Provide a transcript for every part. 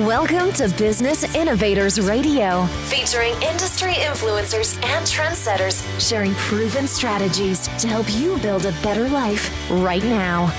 Welcome to Business Innovators Radio, featuring industry influencers and trendsetters sharing proven strategies to help you build a better life right now.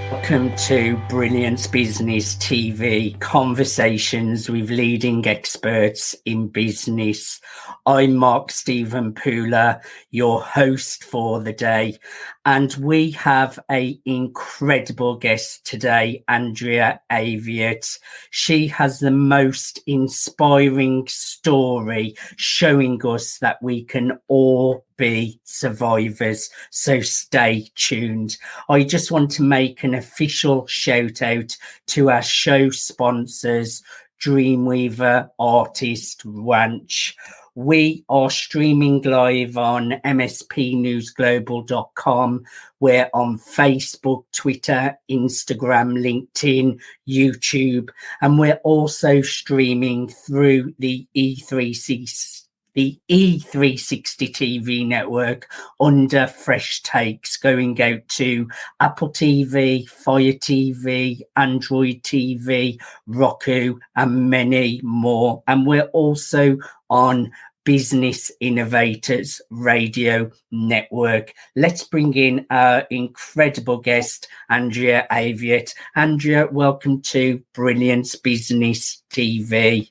Welcome to Brilliance Business TV, conversations with leading experts in business. I'm Mark Stephen Pooler, your host for the day, and we have an incredible guest today, Andrea Aviet. She has the most inspiring story showing us that we can all be survivors, so stay tuned. I just want to make an official shout out to our show sponsors, Dreamweaver Artist Ranch. We are streaming live on mspnewsglobal.com. We're on Facebook, Twitter, Instagram, LinkedIn, YouTube, and we're also streaming through the E360 TV network under Fresh Takes, going out to Apple TV, Fire TV, Android TV, Roku, and many more. And we're also on Business Innovators Radio Network. Let's bring in our incredible guest, Andrea Aviet. Andrea, welcome to Brilliance Business TV.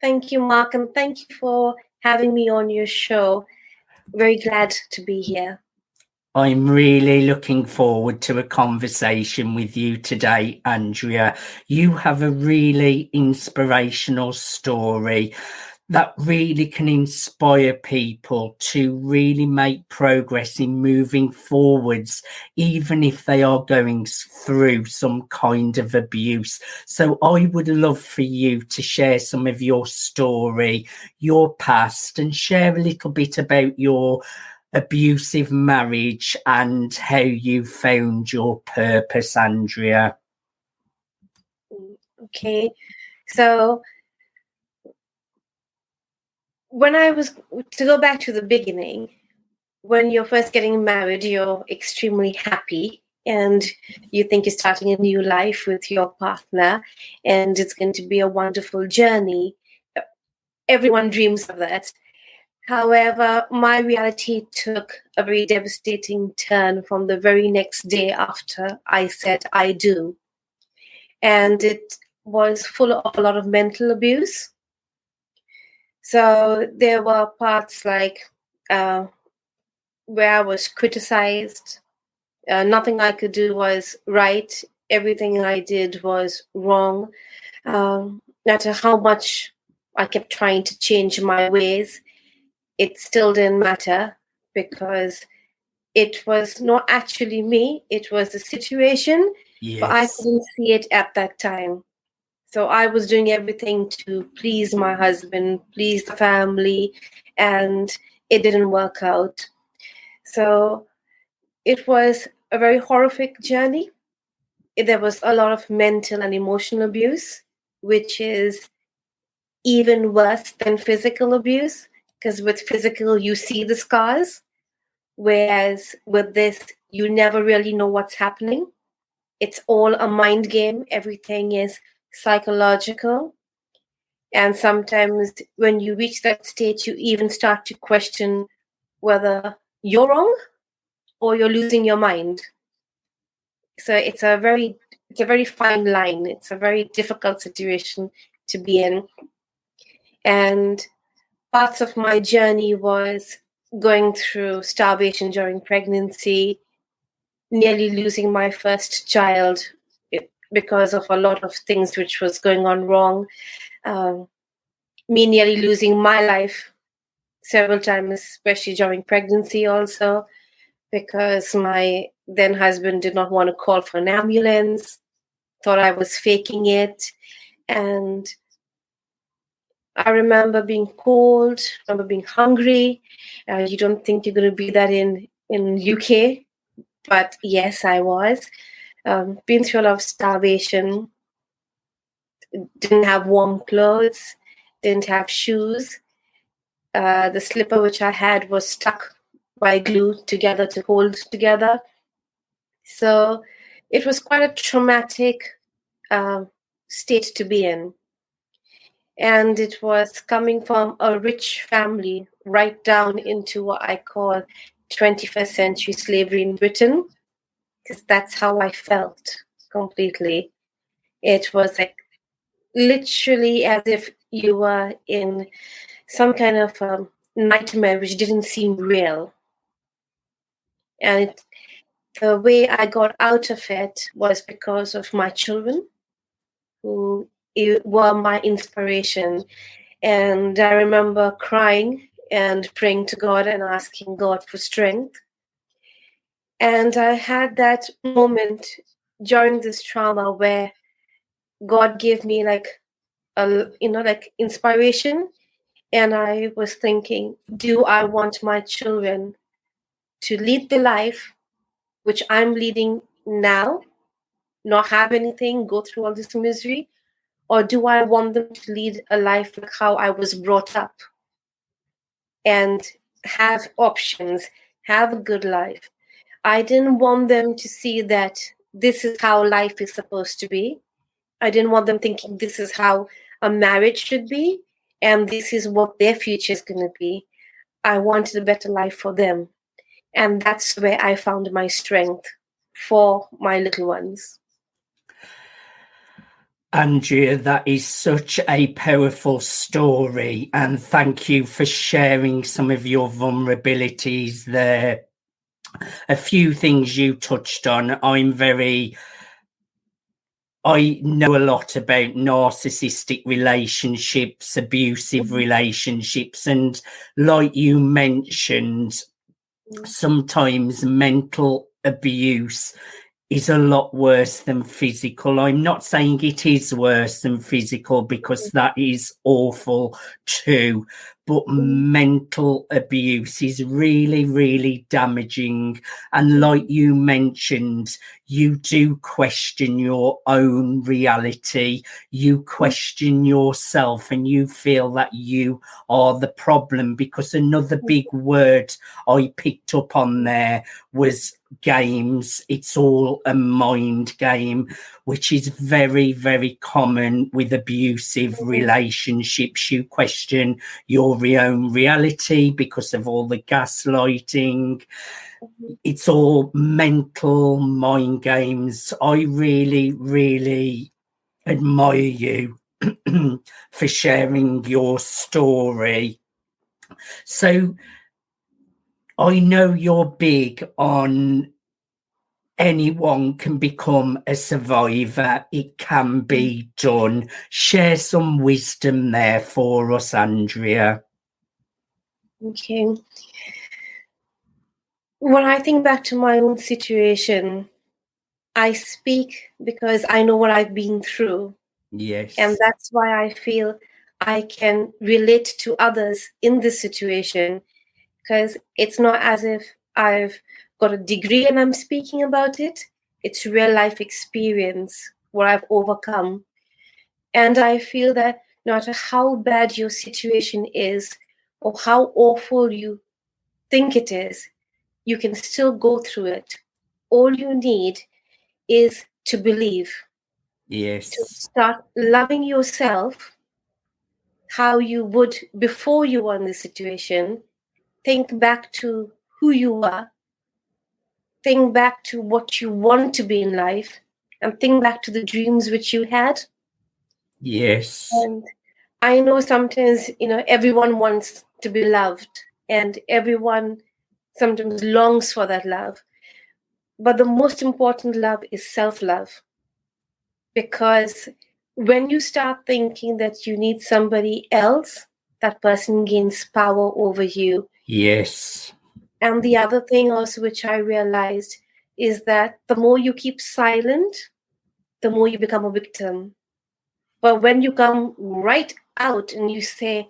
Thank you, Mark, and thank you for having me on your show. Very glad to be here. I'm really looking forward to a conversation with you today, Andrea. You have a really inspirational story that really can inspire people to really make progress in moving forwards, even if they are going through some kind of abuse. So I would love for you to share some of your story, your past, and share a little bit about your abusive marriage and how you found your purpose, Andrea. Okay, so to go back to the beginning, when you're first getting married, you're extremely happy and you think you're starting a new life with your partner and it's going to be a wonderful journey. Everyone dreams of that. However, my reality took a very devastating turn from the very next day after I said I do. And it was full of a lot of mental abuse. So there were parts like where I was criticized. Nothing I could do was right. Everything I did was wrong. No matter how much I kept trying to change my ways, it still didn't matter because it was not actually me. It was the situation, Yes. But I couldn't see it at that time. So I was doing everything to please my husband, please the family, and it didn't work out. So it was a very horrific journey. There was a lot of mental and emotional abuse, which is even worse than physical abuse, because with physical, you see the scars, whereas with this, you never really know what's happening. It's all a mind game. Everything is psychological. And sometimes when you reach that stage, you even start to question whether you're wrong or you're losing your mind. So it's a very fine line. It's a very difficult situation to be in. And parts of my journey was going through starvation during pregnancy, nearly losing my first child because of a lot of things which was going on wrong. Me nearly losing my life several times, especially during pregnancy also, because my then husband did not want to call for an ambulance, thought I was faking it. And I remember being cold, remember being hungry. You don't think you're going to be that in UK, but yes, I was. Been through a lot of starvation, didn't have warm clothes, didn't have shoes. The slipper which I had was stuck by glue together to hold together. So it was quite a traumatic state to be in. And it was coming from a rich family right down into what I call 21st century slavery in Britain, because that's how I felt completely. It was like literally as if you were in some kind of nightmare which didn't seem real. And the way I got out of it was because of my children, who were my inspiration. And I remember crying and praying to God and asking God for strength. And I had that moment during this trauma where God gave me like inspiration. And I was thinking, do I want my children to lead the life which I'm leading now, not have anything, go through all this misery? Or do I want them to lead a life like how I was brought up and have options, have a good life? I didn't want them to see that this is how life is supposed to be. I didn't want them thinking this is how a marriage should be and this is what their future is going to be. I wanted a better life for them. And that's where I found my strength for my little ones. Andrea, that is such a powerful story, and thank you for sharing some of your vulnerabilities there. A few things you touched on. I know a lot about narcissistic relationships, abusive relationships, and like you mentioned, sometimes mental abuse is a lot worse than physical. I'm not saying it is worse than physical, because that is awful too, but mental abuse is really, really damaging. And like you mentioned, you do question your own reality, you question yourself, and you feel that you are the problem. Because another big word I picked up on there was games. It's all a mind game, which is very, very common with abusive relationships. You question your own reality because of all the gaslighting. It's all mental mind games. I really, really admire you for sharing your story. So I know you're big on anyone can become a survivor. It can be done. Share some wisdom there for us, Andrea. Okay. When I think back to my own situation, I speak because I know what I've been through. Yes. And that's why I feel I can relate to others in this situation, because it's not as if I've got a degree and I'm speaking about it. It's real life experience, what I've overcome. And I feel that no matter how bad your situation is or how awful you think it is, you can still go through it. All you need is to believe, Yes. to start loving yourself how you would before you were in this situation. Think back to who you were. Think back to what you want to be in life, and think back to the dreams which you had. Yes. And I know sometimes, everyone wants to be loved, and everyone sometimes longs for that love. But the most important love is self-love. Because when you start thinking that you need somebody else, that person gains power over you. Yes. And the other thing also, which I realized, is that the more you keep silent, the more you become a victim. But when you come right out and you say,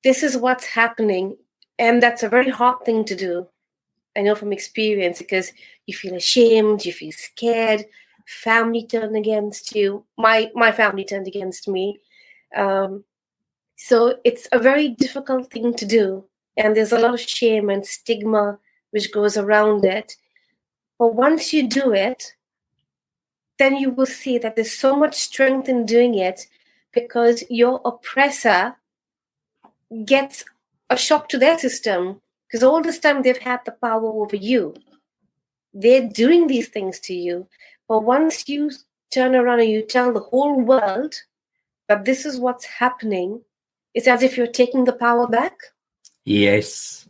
this is what's happening, and that's a very hard thing to do. I know from experience, because you feel ashamed, you feel scared, family turned against you. My family turned against me. So it's a very difficult thing to do. And there's a lot of shame and stigma which goes around it. But once you do it, then you will see that there's so much strength in doing it, because your oppressor gets a shock to their system, because all this time they've had the power over you. They're doing these things to you. But once you turn around and you tell the whole world that this is what's happening, it's as if you're taking the power back. Yes.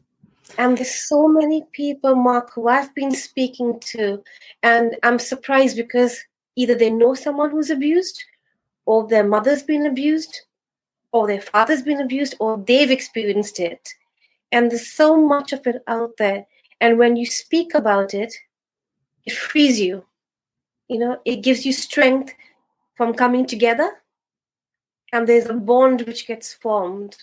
And there's so many people, Mark, who I've been speaking to, and I'm surprised because either they know someone who's abused, or their mother's been abused, or their father's been abused, or they've experienced it. And there's so much of it out there. And when you speak about it, it frees you. You know, it gives you strength from coming together. And there's a bond which gets formed.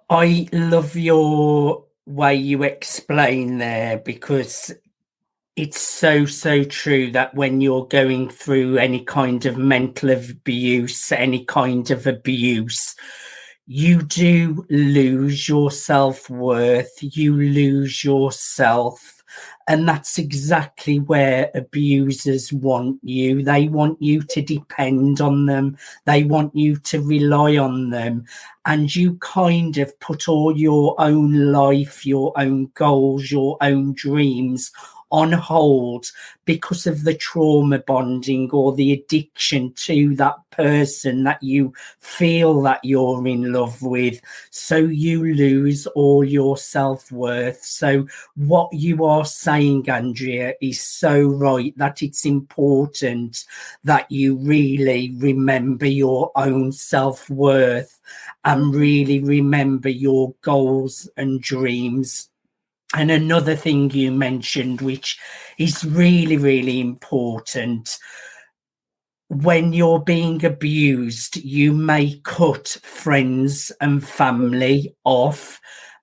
I love your way you explain there, because it's so true that when you're going through any kind of mental abuse, any kind of abuse, you do lose your self-worth, you lose yourself. And that's exactly where abusers want you. They want you to depend on them. They want you to rely on them. And you kind of put all your own life, your own goals, your own dreams on hold because of the trauma bonding or the addiction to that person that you feel that you're in love with. So you lose all your self-worth. So what you are saying, Andrea, is so right, that it's important that you really remember your own self-worth and really remember your goals and dreams. And another thing you mentioned, which is really important, when you're being abused, you may cut friends and family off.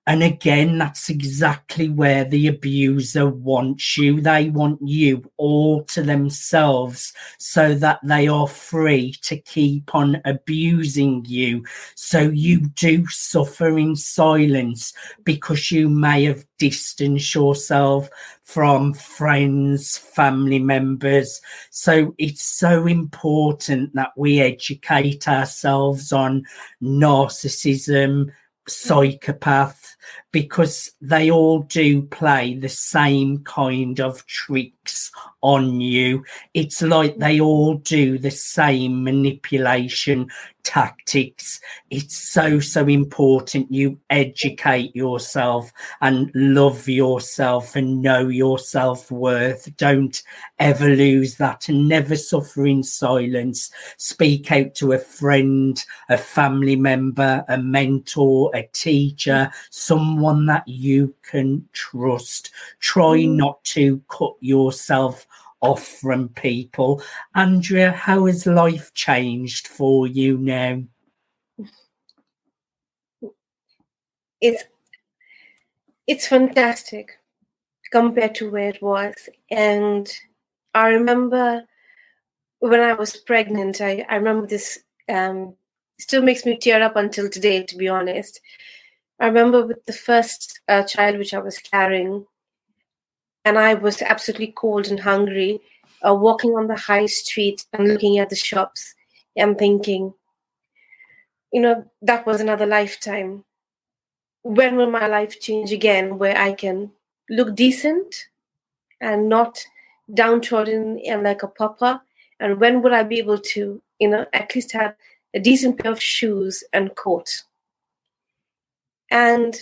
And again, that's exactly where the abuser wants you. They want you all to themselves so that they are free to keep on abusing you. So you do suffer in silence because you may have distanced yourself from friends, family members. So it's so important that we educate ourselves on narcissism, psychopath, because they all do play the same kind of tricks on you. It's like they all do the same manipulation tactics. It's so important you educate yourself and love yourself and know your self-worth. Don't ever lose that, and never suffer in silence. Speak out to a friend, a family member, a mentor, a teacher, someone that you can trust. Try not to cut yourself off from people. Andrea, how has life changed for you now? It's fantastic compared to where it was. And I remember when I was pregnant, I remember this, still makes me tear up until today, to be honest. I remember with the first child which I was carrying, and I was absolutely cold and hungry, walking on the high street and looking at the shops and thinking, you know, that was another lifetime. When will my life change again, where I can look decent and not downtrodden and like a pauper? And when will I be able to, you know, at least have a decent pair of shoes and coat? And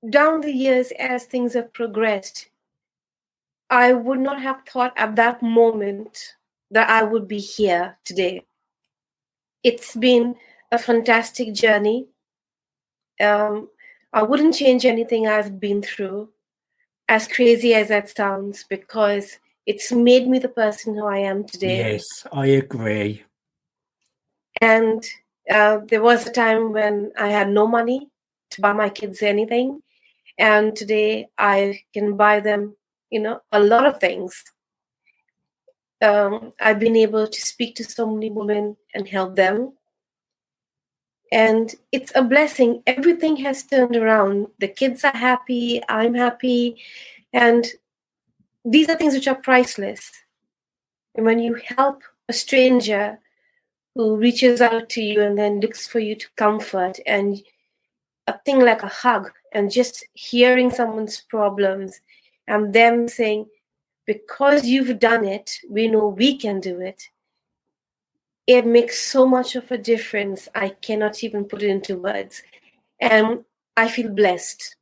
down the years, as things have progressed, I would not have thought at that moment that I would be here today. It's been a fantastic journey. I wouldn't change anything I've been through, as crazy as that sounds, because it's made me the person who I am today. Yes, I agree. And there was a time when I had no money to buy my kids anything. And today I can buy them, you know, a lot of things. I've been able to speak to so many women and help them. And it's a blessing. Everything has turned around. The kids are happy. I'm happy. And these are things which are priceless. And when you help a stranger who reaches out to you and then looks for you to comfort, and a thing like a hug, and just hearing someone's problems and them saying, because you've done it, we know we can do it. It makes so much of a difference. I cannot even put it into words. And I feel blessed.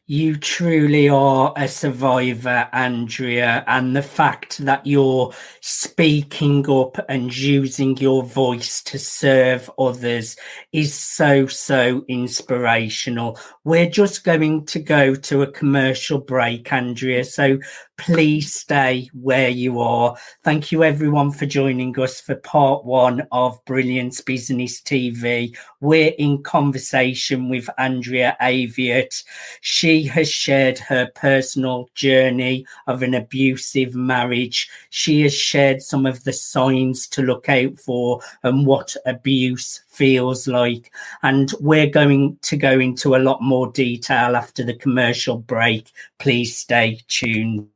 You truly are a survivor, Andrea, and the fact that you're speaking up and using your voice to serve others is so inspirational. We're just going to go to a commercial break, Andrea, so please stay where you are. Thank you everyone for joining us for part 1 of Brilliance Business TV. We're in conversation with Andrea Aviet. She has shared her personal journey of an abusive marriage. She has shared some of the signs to look out for and what abuse feels like. And we're going to go into a lot more detail after the commercial break. Please stay tuned.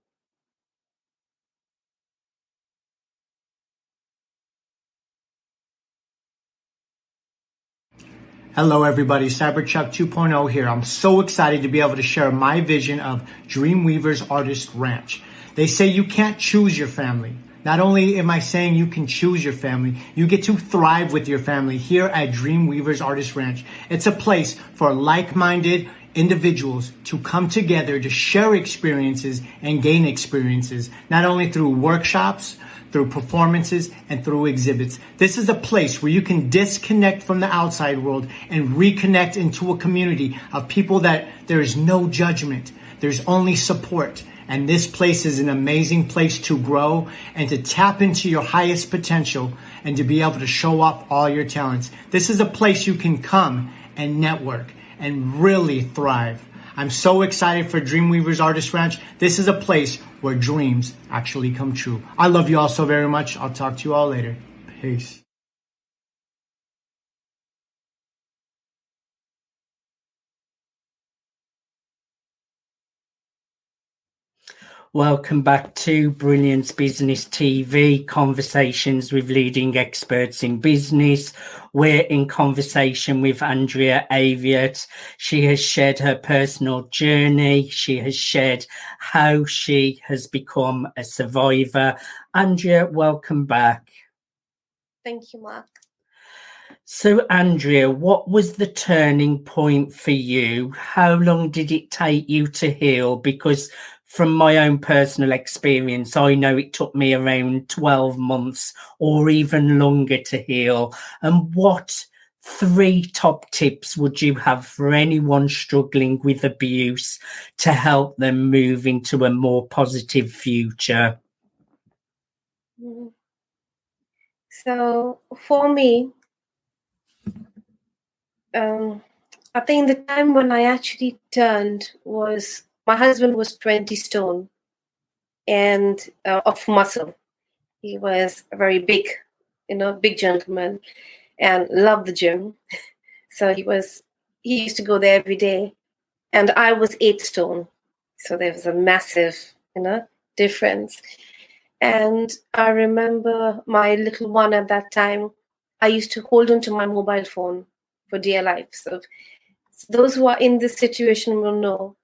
Hello everybody, Cyberchuck 2.0 here. I'm so excited to be able to share my vision of Dreamweavers Artist Ranch. They say you can't choose your family. Not only am I saying you can choose your family, you get to thrive with your family here at Dreamweavers Artist Ranch. It's a place for like-minded individuals to come together to share experiences and gain experiences, not only through workshops, through performances, and through exhibits. This is a place where you can disconnect from the outside world and reconnect into a community of people that there is no judgment. There's only support. And this place is an amazing place to grow and to tap into your highest potential and to be able to show off all your talents. This is a place you can come and network and really thrive. I'm so excited for Dreamweavers Artist Ranch. This is a place where dreams actually come true. I love you all so very much. I'll talk to you all later. Peace. Welcome back to Brilliance Business TV, conversations with leading experts in business. We're in conversation with Andrea Aviet. She has shared her personal journey. She has shared how she has become a survivor. Andrea, welcome back. Thank you, Mark. So, Andrea, what was the turning point for you? How long did it take you to heal? Because from my own personal experience, I know it took me around 12 months or even longer to heal. And what 3 top tips would you have for anyone struggling with abuse to help them move into a more positive future? So for me, I think the time when I actually turned was my husband was 20 stone and of muscle. He was a very big, big gentleman and loved the gym. So he used to go there every day. And I was 8 stone. So there was a massive, difference. And I remember my little one at that time, I used to hold on to my mobile phone for dear life. So those who are in this situation will know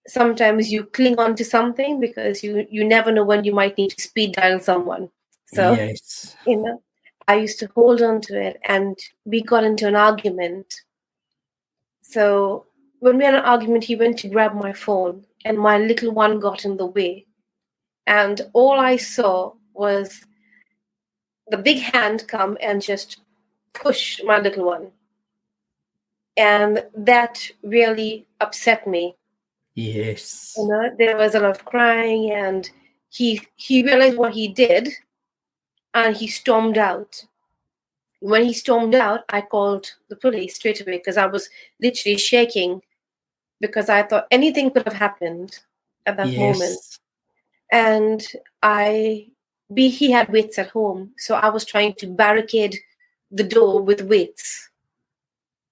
sometimes you cling on to something because you never know when you might need to speed dial someone. So, yes, I used to hold on to it, and we got into an argument. So when we had an argument, he went to grab my phone, and my little one got in the way. And all I saw was the big hand come and just push my little one. And that really upset me. yes. There was a lot of crying, and he realized what he did, and he stormed out. When he stormed out, I called the police straight away because I was literally shaking because I thought anything could have happened at that moment. And he had weights at home, so I was trying to barricade the door with weights.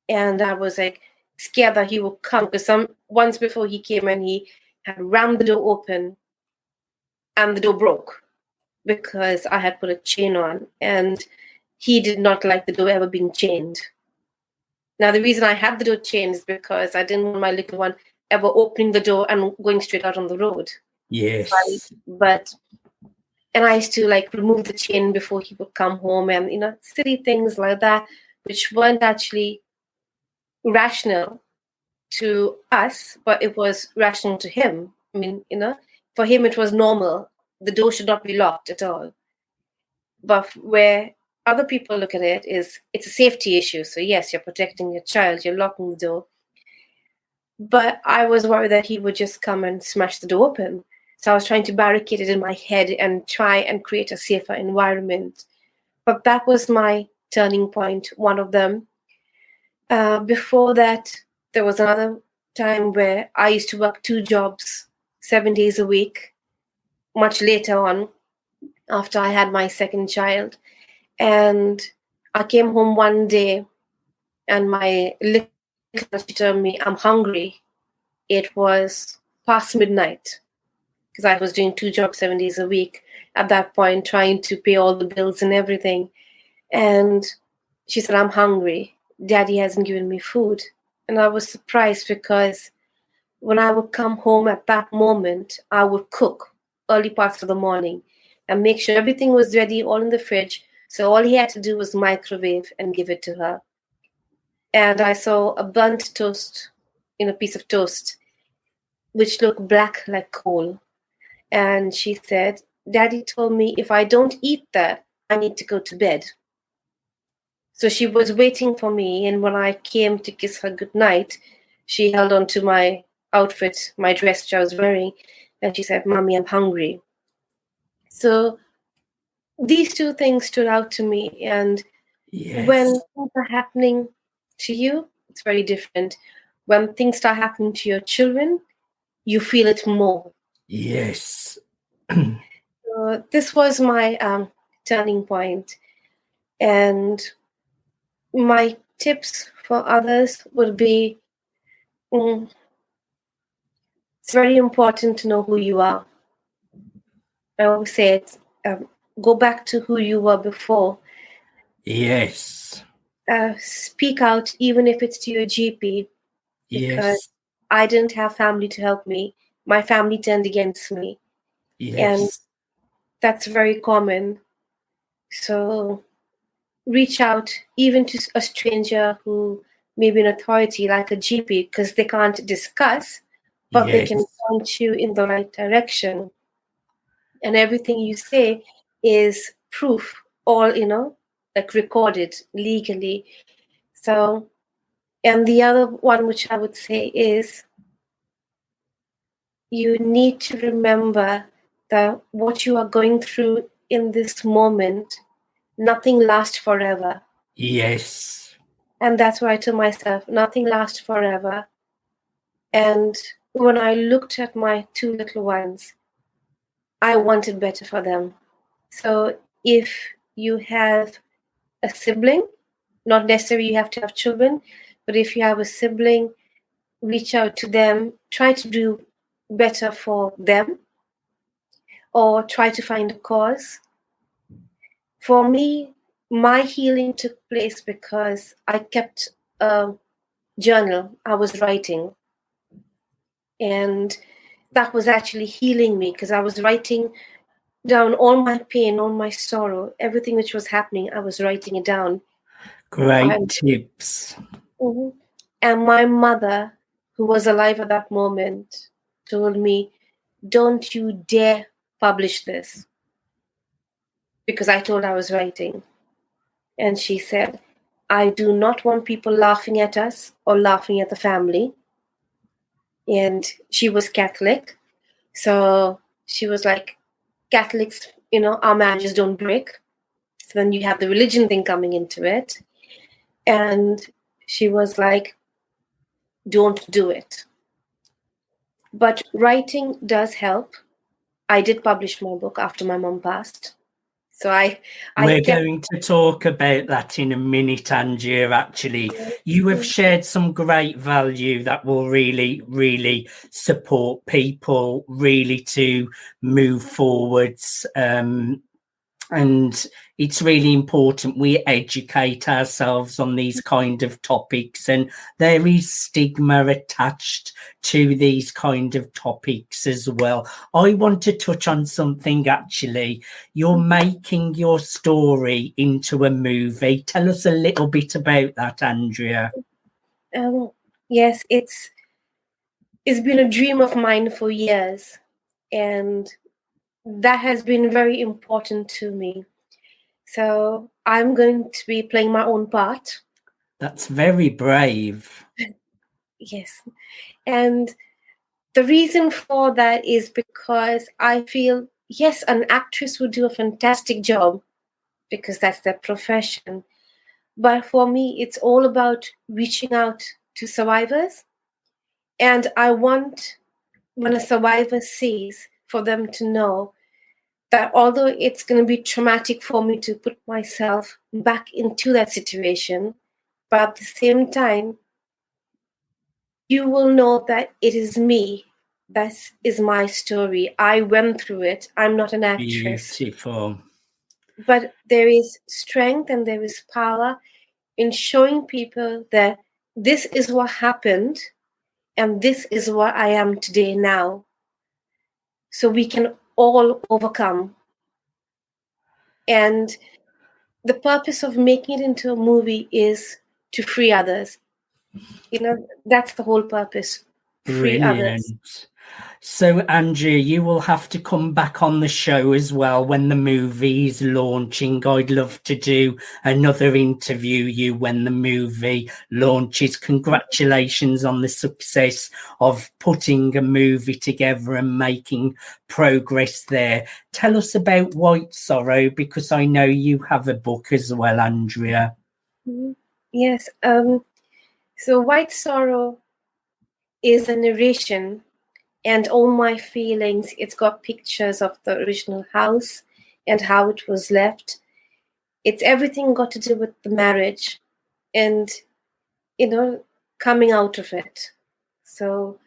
And I was like scared that he would come because once before he came and he had rammed the door open and the door broke because I had put a chain on, and he did not like the door ever being chained. Now, the reason I had the door chained is because I didn't want my little one ever opening the door and going straight out on the road. Yes. And I used to like remove the chain before he would come home, and silly things like that, which weren't actually rational to us, but it was rational to him. I mean, for him it was normal. The door should not be locked at all. But where other people look at it is it's a safety issue. So yes, you're protecting your child, you're locking the door. But I was worried that he would just come and smash the door open. So I was trying to barricade it in my head and try and create a safer environment. But that was my turning point, one of them. Before that, there was another time where I used to work 2 jobs, 7 days a week, much later on, after I had my second child. And I came home one day and my little she told me, I'm hungry. It was past midnight because I was doing 2 jobs 7 days a week at that point, trying to pay all the bills and everything. And she said, I'm hungry. Daddy hasn't given me food. And I was surprised because when I would come home at that moment, I would cook early parts of the morning and make sure everything was ready, all in the fridge. So all he had to do was microwave and give it to her. And I saw a burnt toast, piece of toast, which looked black like coal. And she said, Daddy told me if I don't eat that, I need to go to bed. So she was waiting for me. And when I came to kiss her goodnight, she held on to my outfit, my dress which I was wearing. And she said, Mommy, I'm hungry. So these 2 things stood out to me. And when things are happening to you, it's very different. When things start happening to your children, you feel it more. Yes. So this was my turning point. And my tips for others would be, it's very important to know who you are. I always say it, go back to who you were before. Yes. Speak out, even if it's to your GP, because I didn't have family to help me. My family turned against me. Yes. And that's very common. So reach out even to a stranger who may be an authority like a GP, because they can't discuss, but they can point you in the right direction. And everything you say is proof, all, like recorded legally. So, and the other one which I would say is you need to remember that what you are going through in this moment, nothing lasts forever. Yes. And that's why I told myself, nothing lasts forever. And when I looked at my 2 little ones, I wanted better for them. So if you have a sibling, not necessarily you have to have children, but if you have a sibling, reach out to them, try to do better for them, or try to find a cause. For me, my healing took place because I kept a journal. I was writing. And that was actually healing me because I was writing down all my pain, all my sorrow, everything which was happening. I was writing it down. Great tips. Mm-hmm. And my mother, who was alive at that moment, told me, don't you dare publish this, because I told her I was writing. And she said, I do not want people laughing at us or laughing at the family. And she was Catholic. So she was like, Catholics, our marriages don't break. So then you have the religion thing coming into it. And she was like, don't do it. But writing does help. I did publish my book after my mom passed. So I We're kept. going to talk about that in a minute, Andrea. Actually, you have shared some great value that will really, really support people really to move forwards. And it's really important we educate ourselves on these kind of topics, and there is stigma attached to these kind of topics as well. I want to touch on something. Actually, you're making your story into a movie. Tell us a little bit about that, Andrea. Yes, it's been a dream of mine for years, and that has been very important to me. So I'm going to be playing my own part. That's very brave. Yes. And the reason for that is because I feel, yes, an actress would do a fantastic job because that's their profession. But for me, it's all about reaching out to survivors. And I want, when a survivor sees, for them to know that although it's going to be traumatic for me to put myself back into that situation, but at the same time, you will know that it is me. That is my story. I went through it. I'm not an actress. Beautiful. But there is strength and there is power in showing people that this is what happened and this is what I am today now. So we can all overcome. And the purpose of making it into a movie is to free others. That's the whole purpose. Free others. Brilliant. So, Andrea, you will have to come back on the show as well when the movie is launching. I'd love to do another interview you when the movie launches. Congratulations on the success of putting a movie together and making progress there. Tell us about White Sorrow, because I know you have a book as well, Andrea. Yes. So White Sorrow is a narration and all my feelings. It's got pictures of the original house and how it was left. It's everything got to do with the marriage and, coming out of it. So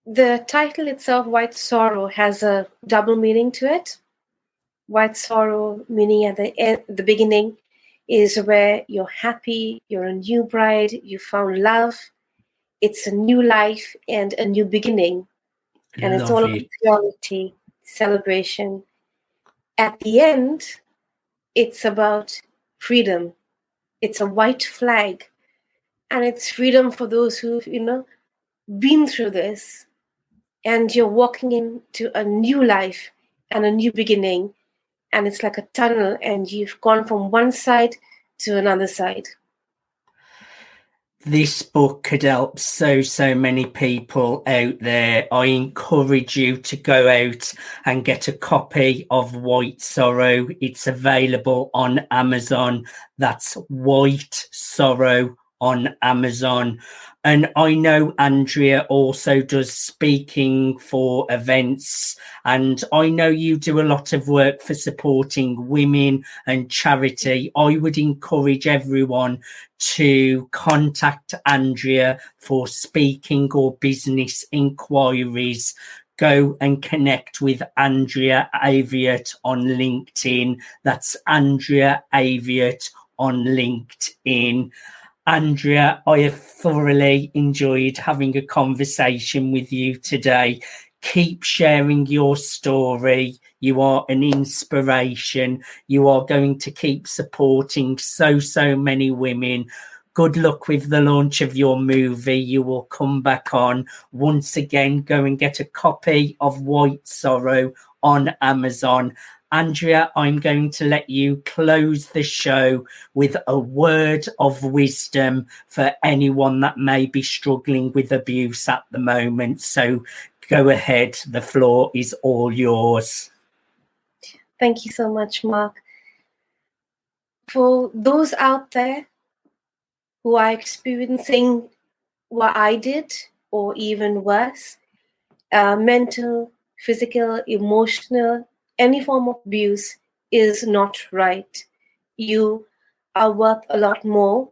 the title itself, White Sorrow, has a double meaning to it. White sorrow, meaning at the beginning, is where you're happy, you're a new bride, you found love, it's a new life and a new beginning. And it's all about purity, celebration. At the end, it's about freedom. It's a white flag. And it's freedom for those who've, been through this. And you're walking into a new life and a new beginning. And it's like a tunnel, and you've gone from one side to another side. This book could help so many people out there. I encourage you to go out and get a copy of White Sorrow. It's available on Amazon. That's White Sorrow on Amazon. And I know Andrea also does speaking for events, and I know you do a lot of work for supporting women and charity. I would encourage everyone to contact Andrea for speaking or business inquiries. Go and connect with Andrea Aviet on LinkedIn. That's Andrea Aviet on LinkedIn. Andrea, I have thoroughly enjoyed having a conversation with you today. Keep sharing your story. You are an inspiration. You are going to keep supporting so many women. Good luck with the launch of your movie. You will come back on. Once again, go and get a copy of White Sorrow on Amazon. Andrea, I'm going to let you close the show with a word of wisdom for anyone that may be struggling with abuse at the moment. So go ahead. The floor is all yours. Thank you so much, Mark. For those out there who are experiencing what I did, or even worse, mental, physical, emotional, any form of abuse, is not right. You are worth a lot more,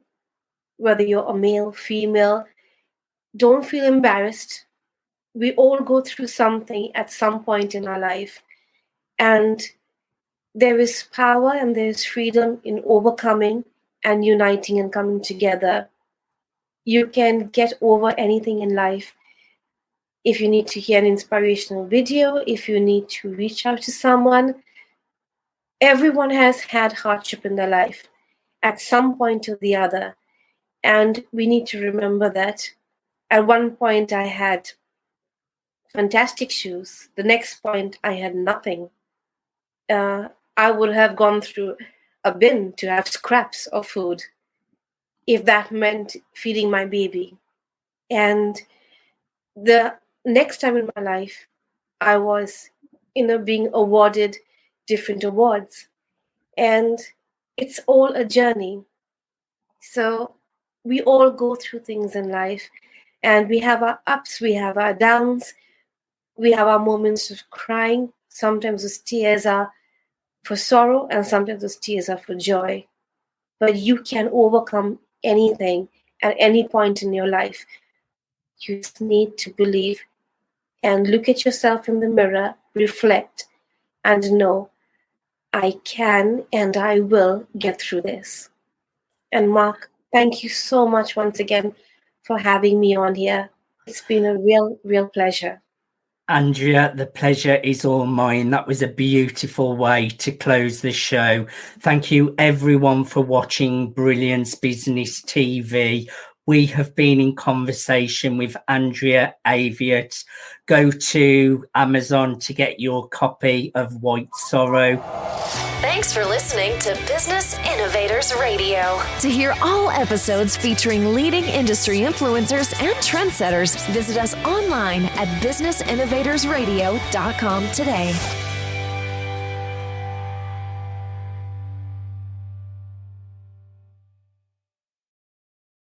whether you're a male, female. Don't feel embarrassed. We all go through something at some point in our life. And there is power and there is freedom in overcoming and uniting and coming together. You can get over anything in life. If you need to hear an inspirational video, if you need to reach out to someone, everyone has had hardship in their life at some point or the other. And we need to remember that. At one point, I had fantastic shoes. The next point, I had nothing. I would have gone through a bin to have scraps of food if that meant feeding my baby. And the next time in my life, I was, being awarded different awards. And it's all a journey. So we all go through things in life, and we have our ups, we have our downs, we have our moments of crying. Sometimes those tears are for sorrow, and sometimes those tears are for joy. But you can overcome anything at any point in your life. You just need to believe and look at yourself in the mirror, reflect, and know, I can and I will get through this. And Mark, thank you so much once again for having me on here. It's been a real pleasure. Andrea, the pleasure is all mine. That was a beautiful way to close the show. Thank you everyone for watching Brilliance Business TV. We have been in conversation with Andrea Aviet. Go to Amazon to get your copy of White Sorrow. Thanks for listening to Business Innovators Radio. To hear all episodes featuring leading industry influencers and trendsetters, visit us online at businessinnovatorsradio.com today.